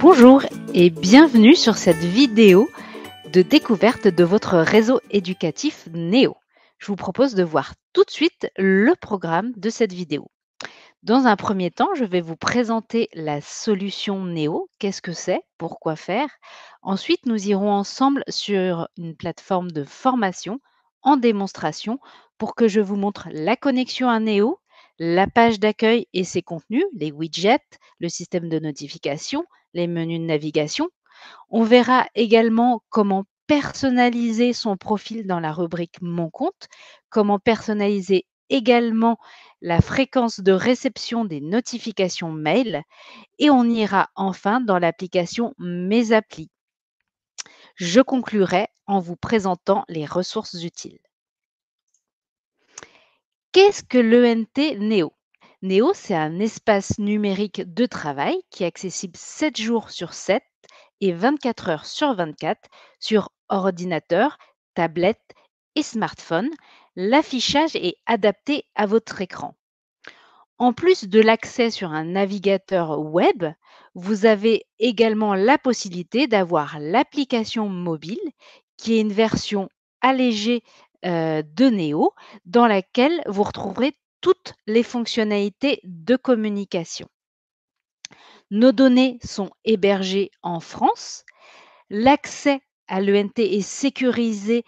Bonjour et bienvenue sur cette vidéo de découverte de votre réseau éducatif Néo. Je vous propose de voir tout de suite le programme de cette vidéo. Dans un premier temps, je vais vous présenter la solution Néo. Qu'est-ce que c'est? Pourquoi faire? Ensuite, nous irons ensemble sur une plateforme de formation en démonstration pour que je vous montre la connexion à Néo, la page d'accueil et ses contenus, les widgets, le système de notification, les menus de navigation. On verra également comment personnaliser son profil dans la rubrique Mon compte, comment personnaliser également la fréquence de réception des notifications mail et on ira enfin dans l'application Mes applis. Je conclurai en vous présentant les ressources utiles. Qu'est-ce que l'ENT Néo? Néo, c'est un espace numérique de travail qui est accessible 7 jours sur 7 et 24 heures sur 24 sur ordinateur, tablette et smartphone. L'affichage est adapté à votre écran. En plus de l'accès sur un navigateur web, vous avez également la possibilité d'avoir l'application mobile qui est une version allégée de Néo dans laquelle vous retrouverez toutes les fonctionnalités de communication. Nos données sont hébergées en France. L'accès à l'ENT est sécurisé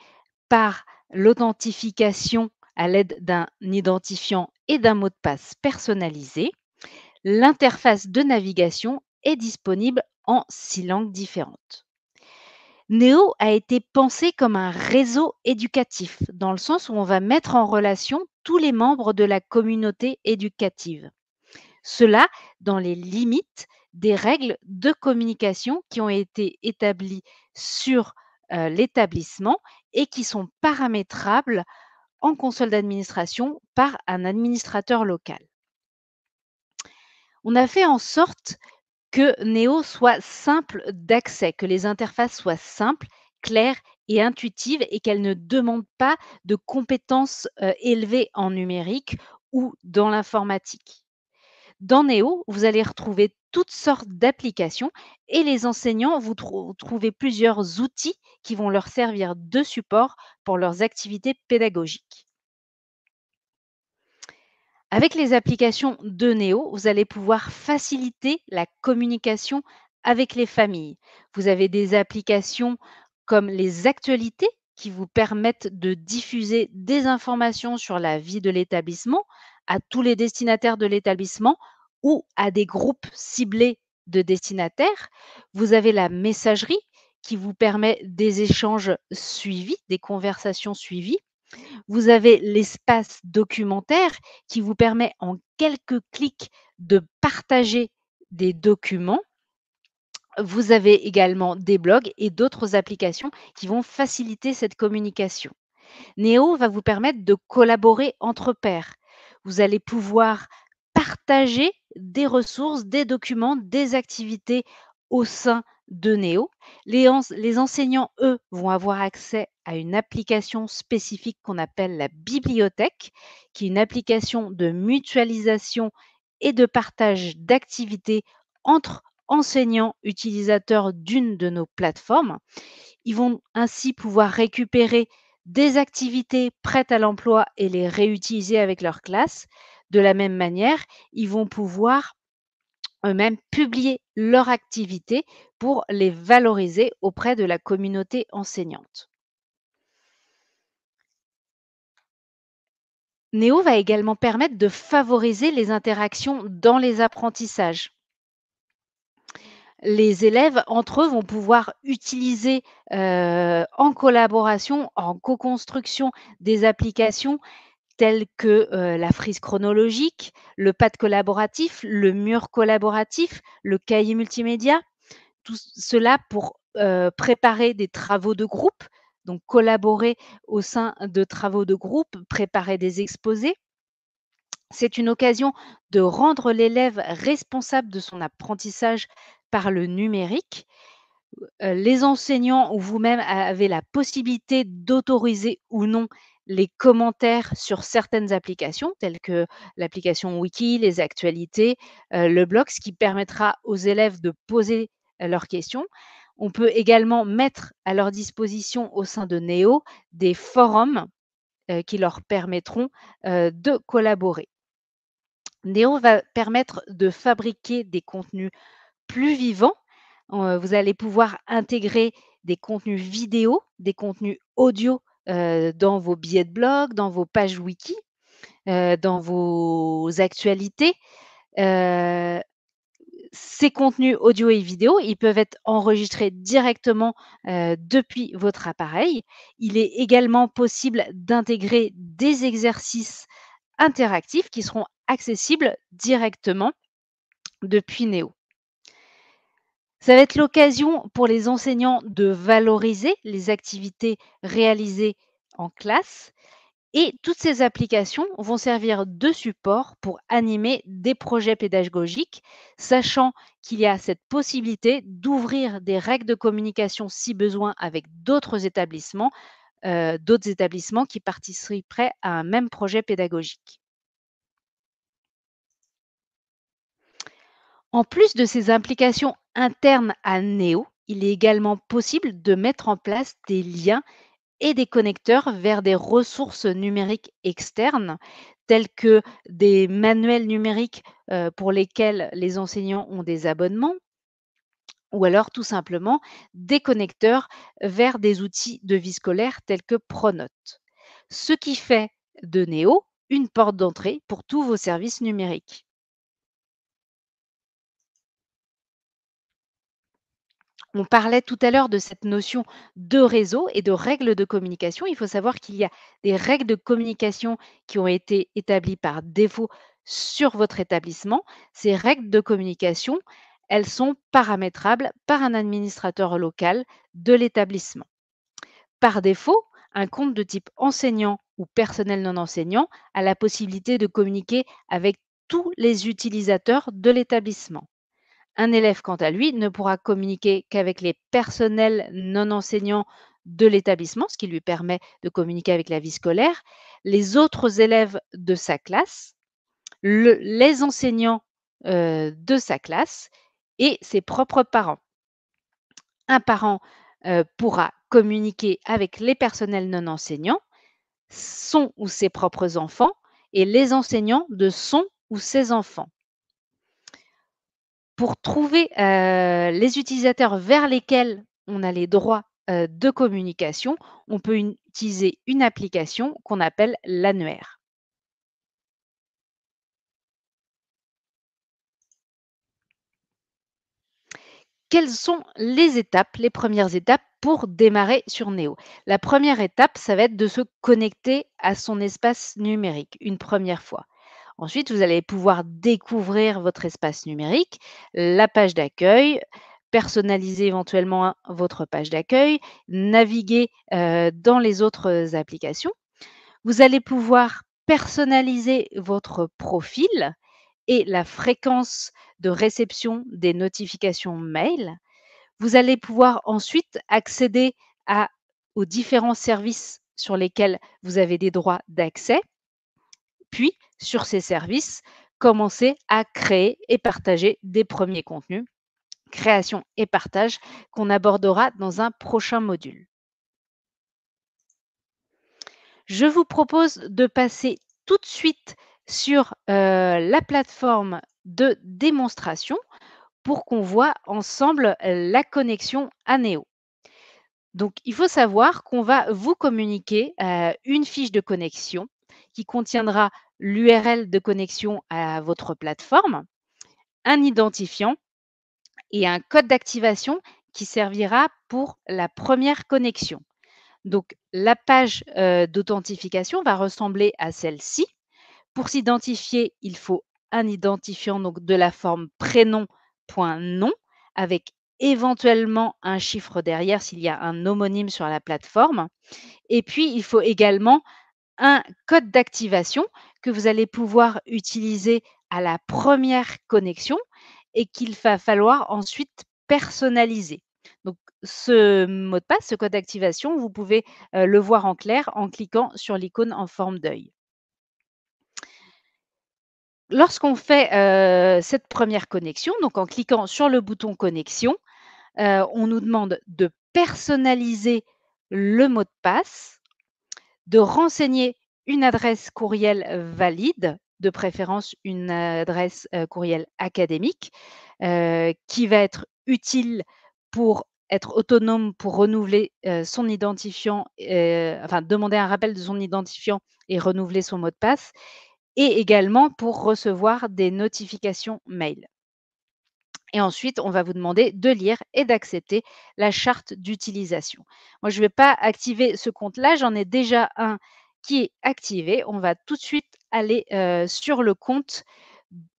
par l'authentification à l'aide d'un identifiant et d'un mot de passe personnalisé. L'interface de navigation est disponible en 6 langues différentes. Néo a été pensé comme un réseau éducatif, dans le sens où on va mettre en relation tous les membres de la communauté éducative. Cela dans les limites des règles de communication qui ont été établies sur l'établissement et qui sont paramétrables en console d'administration par un administrateur local. On a fait en sorte que Néo soit simple d'accès, que les interfaces soient simples, claires et intuitives et qu'elles ne demandent pas de compétences élevées en numérique ou dans l'informatique. Dans Néo, vous allez retrouver toutes sortes d'applications et les enseignants vous trouvez plusieurs outils qui vont leur servir de support pour leurs activités pédagogiques. Avec les applications de Néo, vous allez pouvoir faciliter la communication avec les familles. Vous avez des applications comme les actualités qui vous permettent de diffuser des informations sur la vie de l'établissement à tous les destinataires de l'établissement ou à des groupes ciblés de destinataires. Vous avez la messagerie qui vous permet des échanges suivis, des conversations suivies. Vous avez l'espace documentaire qui vous permet en quelques clics de partager des documents. Vous avez également des blogs et d'autres applications qui vont faciliter cette communication. Néo va vous permettre de collaborer entre pairs. Vous allez pouvoir partager des ressources, des documents, des activités au sein de Néo. Les enseignants, eux, vont avoir accès à une application spécifique qu'on appelle la bibliothèque, qui est une application de mutualisation et de partage d'activités entre enseignants utilisateurs d'une de nos plateformes. Ils vont ainsi pouvoir récupérer des activités prêtes à l'emploi et les réutiliser avec leur classe. De la même manière, ils vont pouvoir eux-mêmes publier leurs activités pour les valoriser auprès de la communauté enseignante. Néo va également permettre de favoriser les interactions dans les apprentissages. Les élèves, entre eux, vont pouvoir utiliser en collaboration, en co-construction des applications telles que la frise chronologique, le pad collaboratif, le mur collaboratif, le cahier multimédia. Tout cela pour préparer des travaux de groupe, donc collaborer au sein de travaux de groupe, préparer des exposés. C'est une occasion de rendre l'élève responsable de son apprentissage par le numérique. Les enseignants ou vous-même avez la possibilité d'autoriser ou non les commentaires sur certaines applications, telles que l'application Wiki, les actualités, le blog, ce qui permettra aux élèves de poser leurs questions. On peut également mettre à leur disposition au sein de Néo des forums qui leur permettront de collaborer. Néo va permettre de fabriquer des contenus plus vivants. Vous allez pouvoir intégrer des contenus vidéo, des contenus audio dans vos billets de blog, dans vos pages wiki, dans vos actualités. Heu, Ces contenus audio et vidéo, ils peuvent être enregistrés directement depuis votre appareil. Il est également possible d'intégrer des exercices interactifs qui seront accessibles directement depuis Néo. Ça va être l'occasion pour les enseignants de valoriser les activités réalisées en classe et toutes ces applications vont servir de support pour animer des projets pédagogiques, sachant qu'il y a cette possibilité d'ouvrir des règles de communication si besoin avec d'autres établissements qui participeraient à un même projet pédagogique. En plus de ces implications internes à Néo, il est également possible de mettre en place des liens et des connecteurs vers des ressources numériques externes, tels que des manuels numériques pour lesquels les enseignants ont des abonnements, ou alors tout simplement des connecteurs vers des outils de vie scolaire tels que Pronote. Ce qui fait de Néo une porte d'entrée pour tous vos services numériques. On parlait tout à l'heure de cette notion de réseau et de règles de communication. Il faut savoir qu'il y a des règles de communication qui ont été établies par défaut sur votre établissement. Ces règles de communication, elles sont paramétrables par un administrateur local de l'établissement. Par défaut, un compte de type enseignant ou personnel non enseignant a la possibilité de communiquer avec tous les utilisateurs de l'établissement. Un élève, quant à lui, ne pourra communiquer qu'avec les personnels non enseignants de l'établissement, ce qui lui permet de communiquer avec la vie scolaire, les autres élèves de sa classe, les enseignants de sa classe et ses propres parents. Un parent pourra communiquer avec les personnels non enseignants, son ou ses propres enfants et les enseignants de son ou ses enfants. Pour trouver, les utilisateurs vers lesquels on a les droits, de communication, on peut utiliser une application qu'on appelle l'annuaire. Quelles sont les premières étapes pour démarrer sur Néo? La première étape, ça va être de se connecter à son espace numérique une première fois. Ensuite, vous allez pouvoir découvrir votre espace numérique, la page d'accueil, personnaliser éventuellement votre page d'accueil, naviguer dans les autres applications. Vous allez pouvoir personnaliser votre profil et la fréquence de réception des notifications mail. Vous allez pouvoir ensuite accéder à aux différents services sur lesquels vous avez des droits d'accès, puis sur ces services, commencer à créer et partager des premiers contenus, création et partage qu'on abordera dans un prochain module. Je vous propose de passer tout de suite sur la plateforme de démonstration pour qu'on voit ensemble la connexion à Néo. Donc, il faut savoir qu'on va vous communiquer une fiche de connexion qui contiendra l'URL de connexion à votre plateforme, un identifiant et un code d'activation qui servira pour la première connexion. Donc, la page d'authentification va ressembler à celle-ci. Pour s'identifier, il faut un identifiant donc de la forme prénom.nom avec éventuellement un chiffre derrière s'il y a un homonyme sur la plateforme. Et puis, il faut également un code d'activation que vous allez pouvoir utiliser à la première connexion et qu'il va falloir ensuite personnaliser. Donc, ce mot de passe, ce code d'activation, vous pouvez le voir en clair en cliquant sur l'icône en forme d'œil. Lorsqu'on fait cette première connexion, donc en cliquant sur le bouton connexion, On nous demande de personnaliser le mot de passe, de renseigner une adresse courriel valide, de préférence une adresse courriel académique, qui va être utile pour être autonome, pour renouveler son identifiant, enfin demander un rappel de son identifiant et renouveler son mot de passe, et également pour recevoir des notifications mail. Et ensuite, on va vous demander de lire et d'accepter la charte d'utilisation. Moi, je ne vais pas activer ce compte-là, j'en ai déjà un qui est activé. On va tout de suite aller sur le compte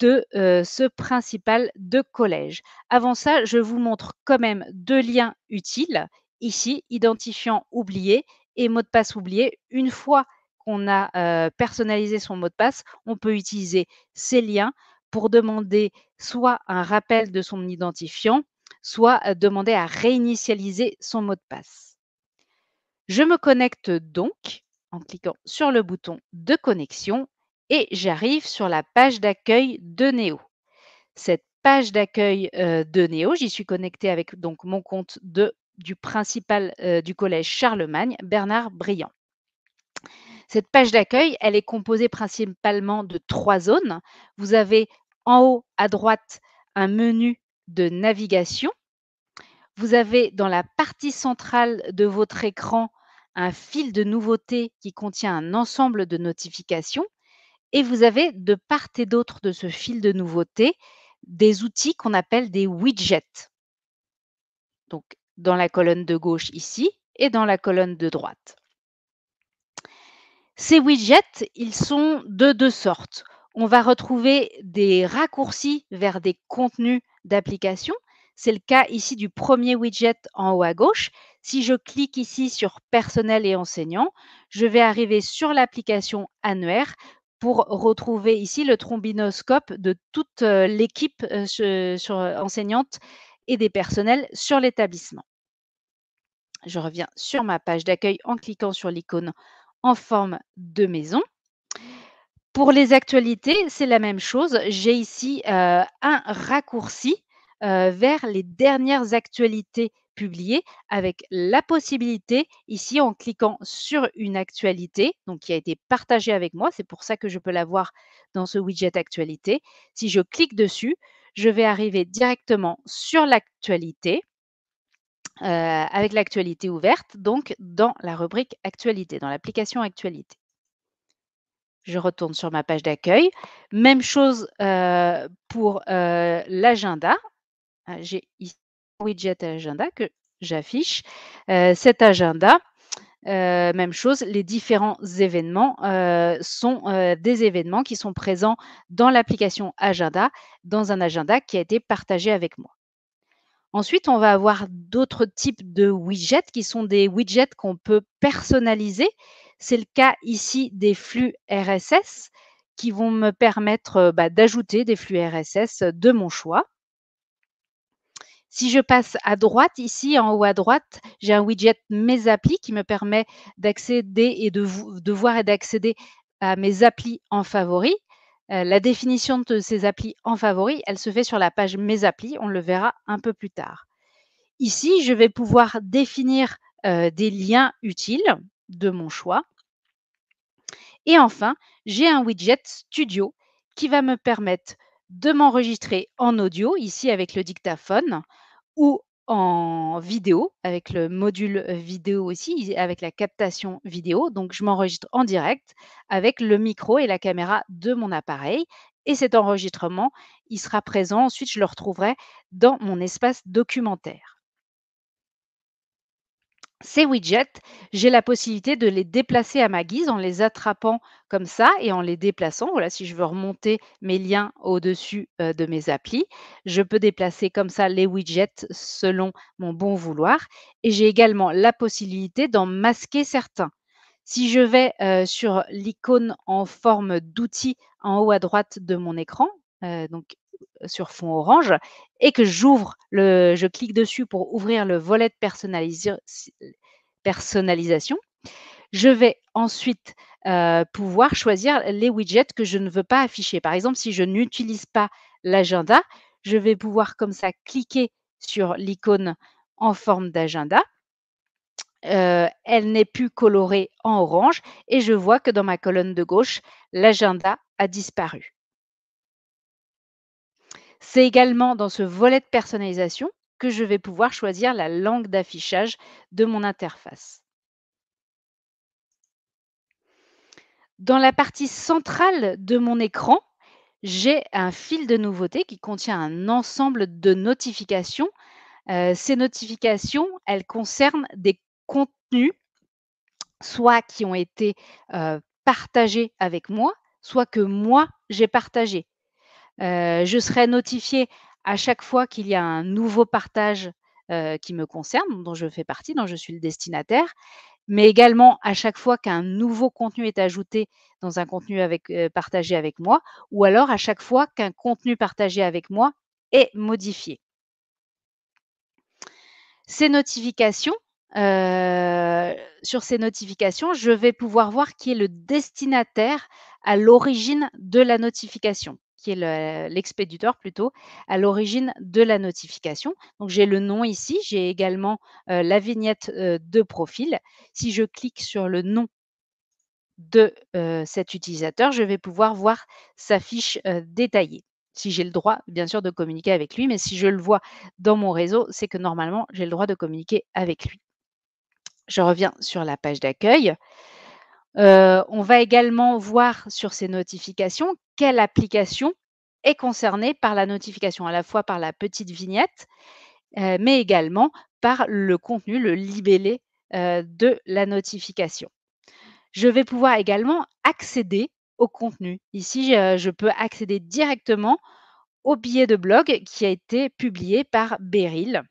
de ce principal de collège. Avant ça, je vous montre quand même 2 liens utiles. Ici, identifiant oublié et mot de passe oublié. Une fois qu'on a personnalisé son mot de passe, on peut utiliser ces liens pour demander soit un rappel de son identifiant, soit demander à réinitialiser son mot de passe. Je me connecte donc en cliquant sur le bouton de connexion et j'arrive sur la page d'accueil de Néo. Cette page d'accueil de Néo, j'y suis connectée avec donc mon compte du principal du collège Charlemagne, Bernard Briand. Cette page d'accueil, elle est composée principalement de 3 zones. Vous avez en haut à droite un menu de navigation. Vous avez dans la partie centrale de votre écran un fil de nouveautés qui contient un ensemble de notifications et vous avez de part et d'autre de ce fil de nouveautés des outils qu'on appelle des widgets. Donc dans la colonne de gauche ici et dans la colonne de droite. Ces widgets, ils sont de 2 sortes. On va retrouver des raccourcis vers des contenus d'application. C'est le cas ici du premier widget en haut à gauche. Si je clique ici sur personnel et enseignant, je vais arriver sur l'application annuaire pour retrouver ici le trombinoscope de toute l'équipe enseignante et des personnels sur l'établissement. Je reviens sur ma page d'accueil en cliquant sur l'icône en forme de maison. Pour les actualités, c'est la même chose. J'ai ici un raccourci vers les dernières actualités publiées avec la possibilité, ici en cliquant sur une actualité, donc qui a été partagée avec moi, c'est pour ça que je peux la voir dans ce widget actualité. Si je clique dessus, je vais arriver directement sur l'actualité avec l'actualité ouverte, donc dans la rubrique actualité, dans l'application actualité. Je retourne sur ma page d'accueil. Même chose pour l'agenda. J'ai ici un widget agenda que j'affiche. Cet agenda, même chose, les différents événements sont des événements qui sont présents dans l'application agenda, dans un agenda qui a été partagé avec moi. Ensuite, on va avoir d'autres types de widgets qui sont des widgets qu'on peut personnaliser. C'est le cas ici des flux RSS qui vont me permettre d'ajouter des flux RSS de mon choix. Si je passe à droite, ici en haut à droite, j'ai un widget Mes applis qui me permet d'accéder et de voir et d'accéder à mes applis en favoris. La définition de ces applis en favoris, elle se fait sur la page Mes applis, on le verra un peu plus tard. Ici, je vais pouvoir définir des liens utiles de mon choix. Et enfin, j'ai un widget Studio qui va me permettre de m'enregistrer en audio, ici avec le dictaphone, ou en vidéo, avec le module vidéo aussi, avec la captation vidéo. Donc, je m'enregistre en direct avec le micro et la caméra de mon appareil. Et cet enregistrement, il sera présent. Ensuite, je le retrouverai dans mon espace documentaire. Ces widgets, j'ai la possibilité de les déplacer à ma guise en les attrapant comme ça et en les déplaçant. Voilà, si je veux remonter mes liens au-dessus de mes applis, je peux déplacer comme ça les widgets selon mon bon vouloir. Et j'ai également la possibilité d'en masquer certains. Si je vais sur l'icône en forme d'outil en haut à droite de mon écran, donc sur fond orange, et que je clique dessus pour ouvrir le volet de personnalisation, je vais ensuite pouvoir choisir les widgets que je ne veux pas afficher. Par exemple, si je n'utilise pas l'agenda, je vais pouvoir comme ça cliquer sur l'icône en forme d'agenda, elle n'est plus colorée en orange et je vois que dans ma colonne de gauche, l'agenda a disparu. C'est également dans ce volet de personnalisation que je vais pouvoir choisir la langue d'affichage de mon interface. Dans la partie centrale de mon écran, j'ai un fil de nouveautés qui contient un ensemble de notifications. Ces notifications, elles concernent des contenus, soit qui ont été partagés avec moi, soit que moi, j'ai partagé. Je serai notifiée à chaque fois qu'il y a un nouveau partage qui me concerne, dont je fais partie, dont je suis le destinataire, mais également à chaque fois qu'un nouveau contenu est ajouté dans un contenu partagé avec moi, ou alors à chaque fois qu'un contenu partagé avec moi est modifié. Ces notifications, sur ces notifications, je vais pouvoir voir qui est le destinataire à l'origine de la notification, qui est l'expéditeur plutôt, à l'origine de la notification. Donc j'ai le nom ici, j'ai également, la vignette, de profil. Si je clique sur le nom de, cet utilisateur, je vais pouvoir voir sa fiche, détaillée. Si j'ai le droit, bien sûr, de communiquer avec lui, mais si je le vois dans mon réseau, c'est que normalement, j'ai le droit de communiquer avec lui. Je reviens sur la page d'accueil. On va également voir sur ces notifications quelle application est concernée par la notification, à la fois par la petite vignette, mais également par le contenu, le libellé, de la notification. Je vais pouvoir également accéder au contenu. Ici, je peux accéder directement au billet de blog qui a été publié par Beryl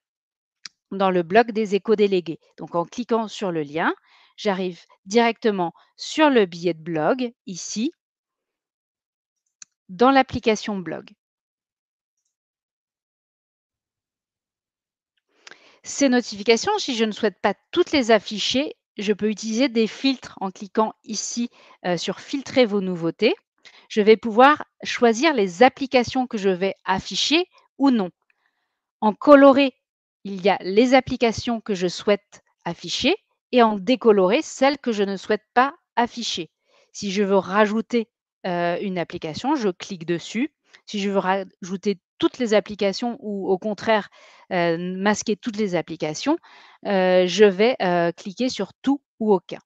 dans le blog des éco-délégués. Donc en cliquant sur le lien, j'arrive directement sur le billet de blog, ici, dans l'application blog. Ces notifications, si je ne souhaite pas toutes les afficher, je peux utiliser des filtres en cliquant ici sur filtrer vos nouveautés. Je vais pouvoir choisir les applications que je vais afficher ou non. En coloré, il y a les applications que je souhaite afficher et en décoloré, celles que je ne souhaite pas afficher. Si je veux rajouter une application, je clique dessus. Si je veux rajouter toutes les applications ou au contraire masquer toutes les applications, je vais cliquer sur tout ou aucun.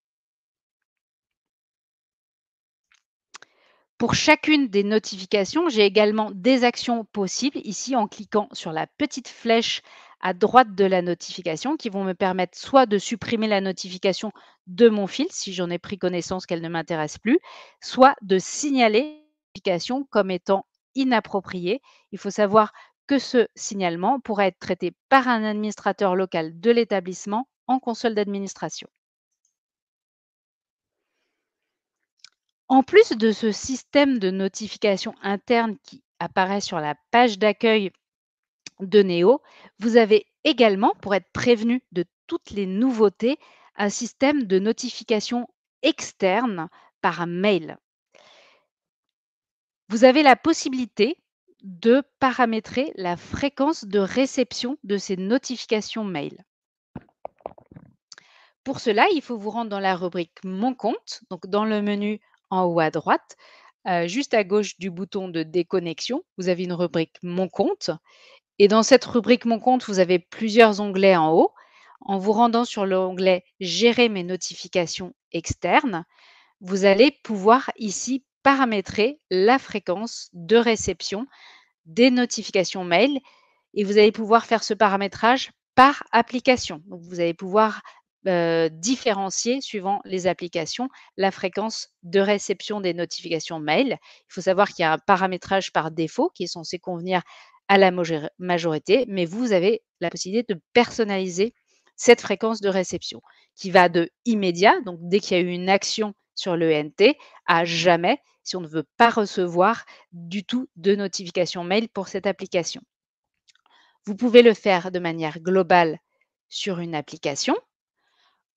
Pour chacune des notifications, j'ai également des actions possibles ici en cliquant sur la petite flèche à droite de la notification qui vont me permettre soit de supprimer la notification de mon fil si j'en ai pris connaissance qu'elle ne m'intéresse plus, soit de signaler la notification comme étant inappropriée. Il faut savoir que ce signalement pourra être traité par un administrateur local de l'établissement en console d'administration. En plus de ce système de notification interne qui apparaît sur la page d'accueil de Néo, vous avez également, pour être prévenu de toutes les nouveautés, un système de notification externe par mail. Vous avez la possibilité de paramétrer la fréquence de réception de ces notifications mail. Pour cela, il faut vous rendre dans la rubrique Mon compte, donc dans le menu en haut à droite, juste à gauche du bouton de déconnexion, vous avez une rubrique Mon compte. Et dans cette rubrique Mon compte, vous avez plusieurs onglets en haut. En vous rendant sur l'onglet Gérer mes notifications externes, vous allez pouvoir ici paramétrer la fréquence de réception des notifications mail et vous allez pouvoir faire ce paramétrage par application. Donc, vous allez pouvoir différencier, suivant les applications, la fréquence de réception des notifications mail. Il faut savoir qu'il y a un paramétrage par défaut qui est censé convenir à la majorité, mais vous avez la possibilité de personnaliser cette fréquence de réception qui va de immédiat, donc dès qu'il y a eu une action sur le NT, à jamais si on ne veut pas recevoir du tout de notification mail pour cette application. Vous pouvez le faire de manière globale sur une application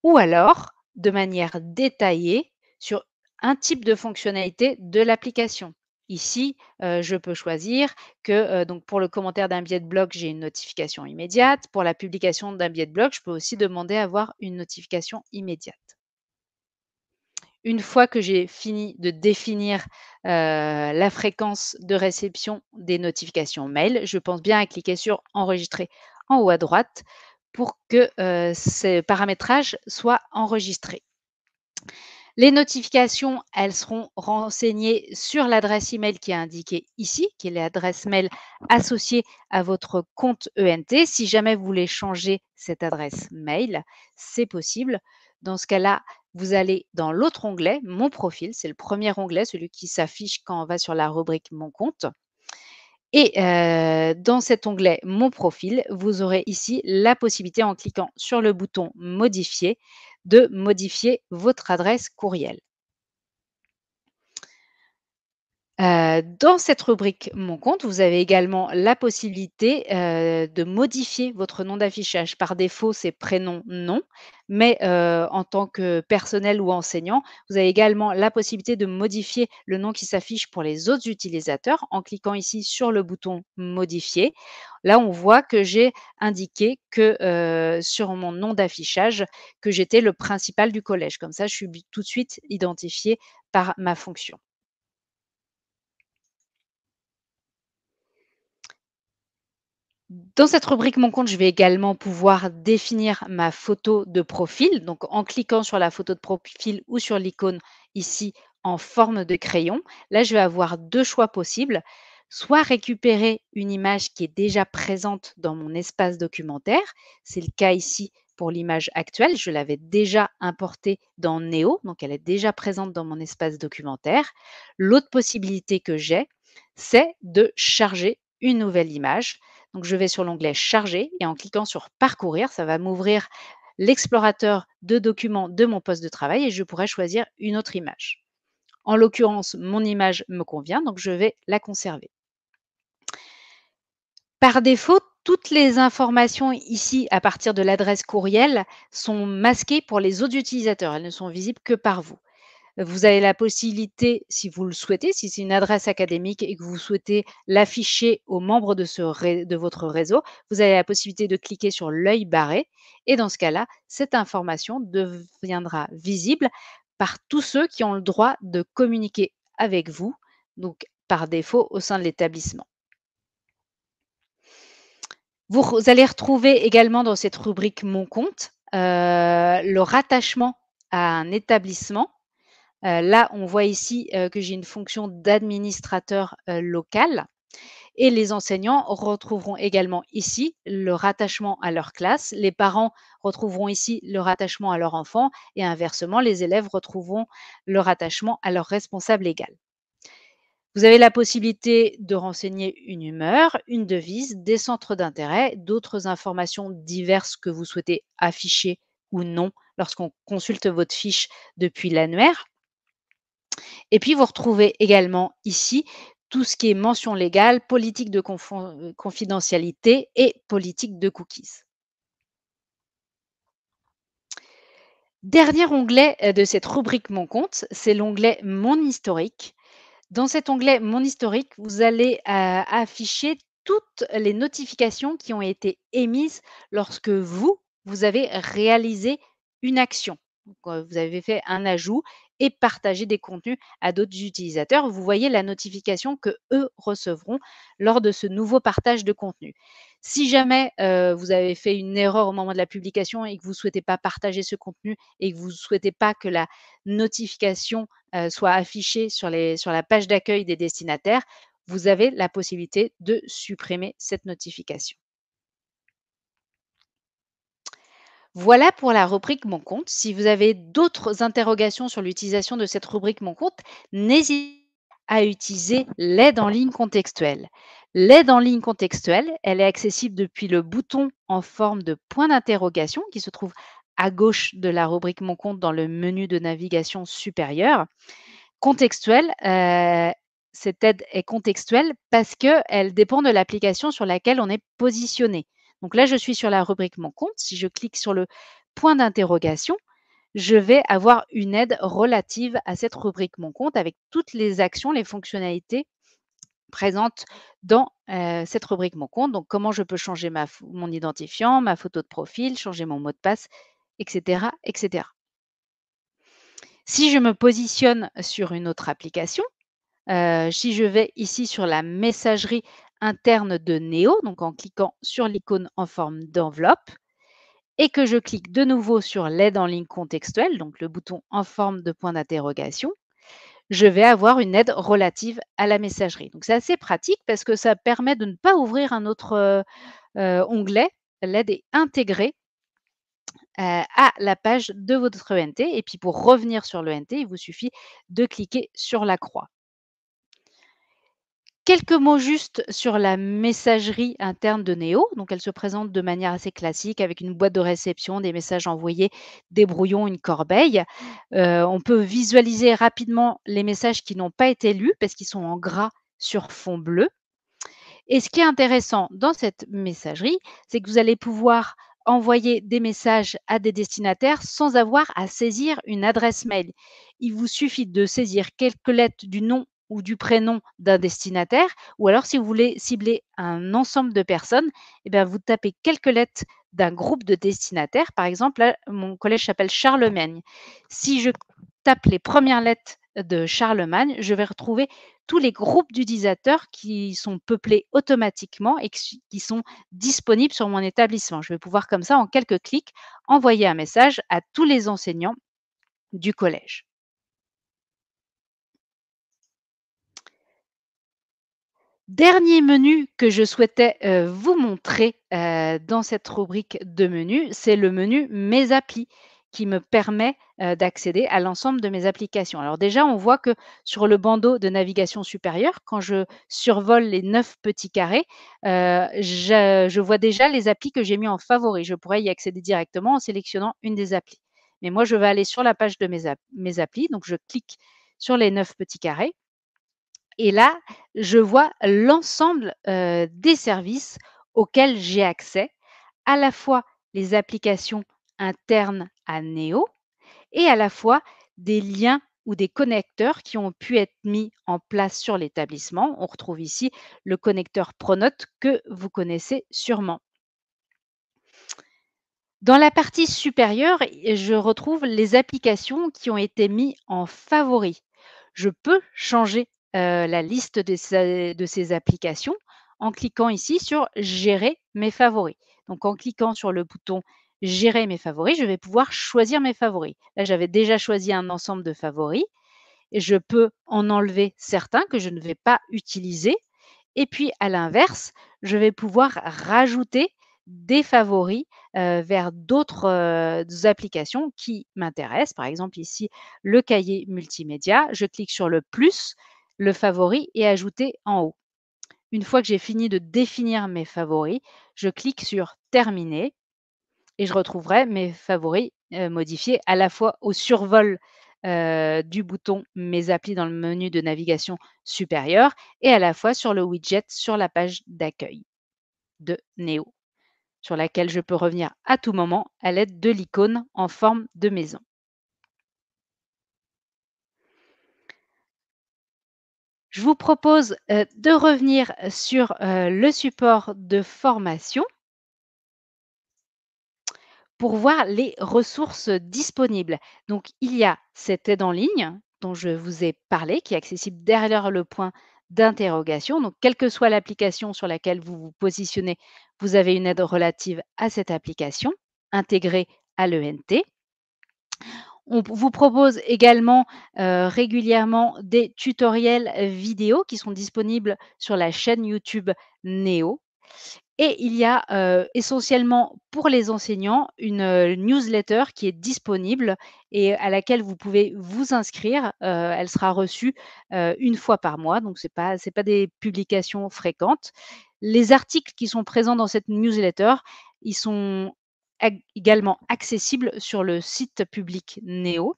ou alors de manière détaillée sur un type de fonctionnalité de l'application. Ici, je peux choisir que, donc pour le commentaire d'un billet de blog, j'ai une notification immédiate. Pour la publication d'un billet de blog, je peux aussi demander à avoir une notification immédiate. Une fois que j'ai fini de définir, la fréquence de réception des notifications mail, je pense bien à cliquer sur «Enregistrer» en haut à droite pour que, ce paramétrage soit enregistré. Les notifications, elles seront renseignées sur l'adresse email qui est indiquée ici, qui est l'adresse mail associée à votre compte ENT. Si jamais vous voulez changer cette adresse mail, c'est possible. Dans ce cas-là, vous allez dans l'autre onglet, Mon profil, c'est le premier onglet, celui qui s'affiche quand on va sur la rubrique Mon compte. Et dans cet onglet Mon profil, vous aurez ici la possibilité, en cliquant sur le bouton Modifier, de modifier votre adresse courriel. Dans cette rubrique Mon compte, vous avez également la possibilité, de modifier votre nom d'affichage. Par défaut, c'est prénom, nom, mais en tant que personnel ou enseignant, vous avez également la possibilité de modifier le nom qui s'affiche pour les autres utilisateurs en cliquant ici sur le bouton Modifier. Là, on voit que j'ai indiqué que, sur mon nom d'affichage, que j'étais le principal du collège. Comme ça, je suis tout de suite identifiée par ma fonction. Dans cette rubrique Mon compte, je vais également pouvoir définir ma photo de profil. Donc, en cliquant sur la photo de profil ou sur l'icône ici en forme de crayon, là, je vais avoir deux choix possibles. Soit récupérer une image qui est déjà présente dans mon espace documentaire. C'est le cas ici pour l'image actuelle. Je l'avais déjà importée dans Néo, donc elle est déjà présente dans mon espace documentaire. L'autre possibilité que j'ai, c'est de charger une nouvelle image. Donc, je vais sur l'onglet Charger et en cliquant sur Parcourir, ça va m'ouvrir l'explorateur de documents de mon poste de travail et je pourrais choisir une autre image. En l'occurrence, mon image me convient, donc je vais la conserver. Par défaut, toutes les informations ici à partir de l'adresse courriel sont masquées pour les autres utilisateurs. Elles ne sont visibles que par vous. Vous avez la possibilité, si vous le souhaitez, si c'est une adresse académique et que vous souhaitez l'afficher aux membres de votre réseau, vous avez la possibilité de cliquer sur l'œil barré et dans ce cas-là, cette information deviendra visible par tous ceux qui ont le droit de communiquer avec vous, donc par défaut au sein de l'établissement. Vous allez retrouver également dans cette rubrique Mon compte, le rattachement à un établissement. Là, on voit ici, que j'ai une fonction d'administrateur, local et les enseignants retrouveront également ici le rattachement à leur classe. Les parents retrouveront ici le rattachement à leur enfant et inversement, les élèves retrouveront le rattachement à leur responsable légal. Vous avez la possibilité de renseigner une humeur, une devise, des centres d'intérêt, d'autres informations diverses que vous souhaitez afficher ou non lorsqu'on consulte votre fiche depuis l'annuaire. Et puis, vous retrouvez également ici tout ce qui est mention légale, politique de confidentialité et politique de cookies. Dernier onglet de cette rubrique Mon compte, c'est l'onglet Mon historique. Dans cet onglet Mon historique, vous allez afficher toutes les notifications qui ont été émises lorsque vous avez réalisé une action. Donc, vous avez fait un ajout et partagé des contenus à d'autres utilisateurs. Vous voyez la notification que eux recevront lors de ce nouveau partage de contenu. Si jamais vous avez fait une erreur au moment de la publication et que vous ne souhaitez pas partager ce contenu et que vous ne souhaitez pas que la notification soit affichée sur la page d'accueil des destinataires, vous avez la possibilité de supprimer cette notification. Voilà pour la rubrique Mon compte. Si vous avez d'autres interrogations sur l'utilisation de cette rubrique Mon compte, n'hésitez pas à utiliser l'aide en ligne contextuelle. L'aide en ligne contextuelle, elle est accessible depuis le bouton en forme de point d'interrogation qui se trouve à gauche de la rubrique Mon compte dans le menu de navigation supérieur. Contextuelle, cette aide est contextuelle parce qu'elle dépend de l'application sur laquelle on est positionné. Donc là, je suis sur la rubrique Mon compte. Si je clique sur le point d'interrogation, je vais avoir une aide relative à cette rubrique Mon compte avec toutes les actions, les fonctionnalités présente dans cette rubrique Mon compte. Donc, comment je peux changer mon identifiant, ma photo de profil, changer mon mot de passe, etc., etc. Si je me positionne sur une autre application, si je vais ici sur la messagerie interne de Néo, donc en cliquant sur l'icône en forme d'enveloppe, et que je clique de nouveau sur l'aide en ligne contextuelle, donc le bouton en forme de point d'interrogation, je vais avoir une aide relative à la messagerie. Donc c'est assez pratique parce que ça permet de ne pas ouvrir un autre onglet. L'aide est intégrée à la page de votre ENT. Et puis pour revenir sur l'ENT, il vous suffit de cliquer sur la croix. Quelques mots juste sur la messagerie interne de Néo. Donc, elle se présente de manière assez classique avec une boîte de réception, des messages envoyés, des brouillons, une corbeille. On peut visualiser rapidement les messages qui n'ont pas été lus parce qu'ils sont en gras sur fond bleu. Et ce qui est intéressant dans cette messagerie, c'est que vous allez pouvoir envoyer des messages à des destinataires sans avoir à saisir une adresse mail. Il vous suffit de saisir quelques lettres du nom ou du prénom d'un destinataire, ou alors si vous voulez cibler un ensemble de personnes, eh bien, vous tapez quelques lettres d'un groupe de destinataires. Par exemple, là, mon collège s'appelle Charlemagne. Si je tape les premières lettres de Charlemagne, je vais retrouver tous les groupes d'utilisateurs qui sont peuplés automatiquement et qui sont disponibles sur mon établissement. Je vais pouvoir comme ça, en quelques clics, envoyer un message à tous les enseignants du collège. Dernier menu que je souhaitais vous montrer dans cette rubrique de menus, c'est le menu Mes applis qui me permet d'accéder à l'ensemble de mes applications. Alors déjà, on voit que sur le bandeau de navigation supérieure, quand je survole les 9 petits carrés, je vois déjà les applis que j'ai mis en favori. Je pourrais y accéder directement en sélectionnant une des applis. Mais moi, je vais aller sur la page de mes applis, donc je clique sur les 9 petits carrés et là, je vois l'ensemble, des services auxquels j'ai accès, à la fois les applications internes à Néo et à la fois des liens ou des connecteurs qui ont pu être mis en place sur l'établissement. On retrouve ici le connecteur Pronote que vous connaissez sûrement. Dans la partie supérieure, je retrouve les applications qui ont été mis en favoris. Je peux changer, la liste de ces applications en cliquant ici sur «Gérer mes favoris». Donc en cliquant sur le bouton «Gérer mes favoris», je vais pouvoir choisir mes favoris. Là, j'avais déjà choisi un ensemble de favoris et je peux en enlever certains que je ne vais pas utiliser et puis à l'inverse, je vais pouvoir rajouter des favoris, vers d'autres, applications qui m'intéressent. Par exemple ici, le cahier multimédia, je clique sur le plus, le favori est ajouté en haut. Une fois que j'ai fini de définir mes favoris, je clique sur terminer et je retrouverai mes favoris, modifiés à la fois au survol, du bouton Mes applis dans le menu de navigation supérieur et à la fois sur le widget sur la page d'accueil de Néo, sur laquelle je peux revenir à tout moment à l'aide de l'icône en forme de maison. Je vous propose, de revenir sur, le support de formation pour voir les ressources disponibles. Donc, il y a cette aide en ligne dont je vous ai parlé, qui est accessible derrière le point d'interrogation. Donc, quelle que soit l'application sur laquelle vous vous positionnez, vous avez une aide relative à cette application intégrée à l'ENT. On vous propose également régulièrement des tutoriels vidéo qui sont disponibles sur la chaîne YouTube Néo. Et il y a, essentiellement pour les enseignants une, newsletter qui est disponible et à laquelle vous pouvez vous inscrire. Elle sera reçue, 1 fois par mois, donc c'est pas des publications fréquentes. Les articles qui sont présents dans cette newsletter, ils sont également accessibles sur le site public Néo,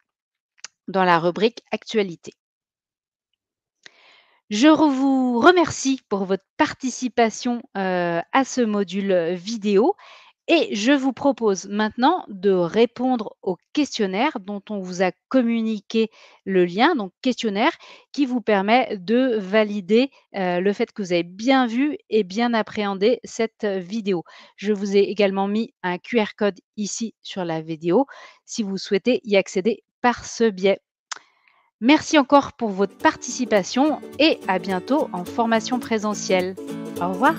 dans la rubrique Actualité. Je vous remercie pour votre participation, à ce module, vidéo Et je vous propose maintenant de répondre au questionnaire dont on vous a communiqué le lien, donc questionnaire qui vous permet de valider, le fait que vous avez bien vu et bien appréhendé cette, vidéo. Je vous ai également mis un QR code ici sur la vidéo si vous souhaitez y accéder par ce biais. Merci encore pour votre participation et à bientôt en formation présentielle. Au revoir.